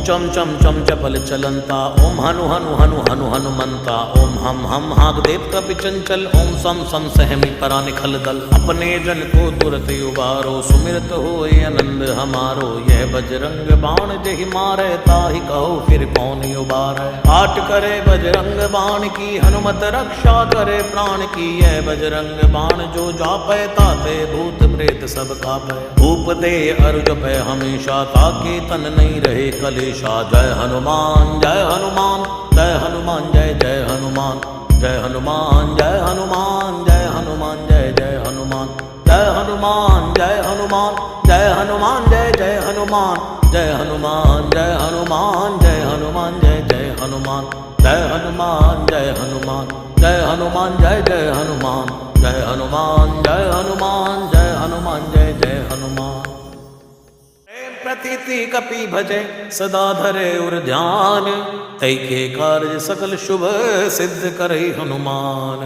चम चम चम चपल चलंता, ओम हनु हनु हनु हनु हनुमंता, ओम हम हाग देव कपि चंचल, ओम सम सम सहमी परा निखल दल। अपने जन को तुरत उबारो, सुमिरत होए आनंद हमारो। यह बजरंग बाण जहि मारे, ताहि कहो फिर कौन उबारे। आट करे बजरंग बाण की, हनुमत रक्षा करे प्राण की। यह बजरंग बाण जो जापै, ताते भूत प्रेत सब कापै। भूप दे अरु जपै हमेशा, ताके तन नहीं रहे कलेशा। जय हनुमान जय हनुमान, जय हनुमान जय जय हनुमान। जय हनुमान जय हनुमान, जय हनुमान जय जय हनुमान। जय हनुमान जय हनुमान, जय हनुमान जय जय हनुमान। जय हनुमान जय हनुमान, जय हनुमान जय जय हनुमान। जय हनुमान जय हनुमान, जय हनुमान जय जय हनुमान। जय हनुमान जय हनुमान, जय हनुमान जय जय हनुमान। प्रतीति कपि भजे सदा धरे उर ध्यान, तै के कार्य सकल शुभ सिद्ध करे हनुमान।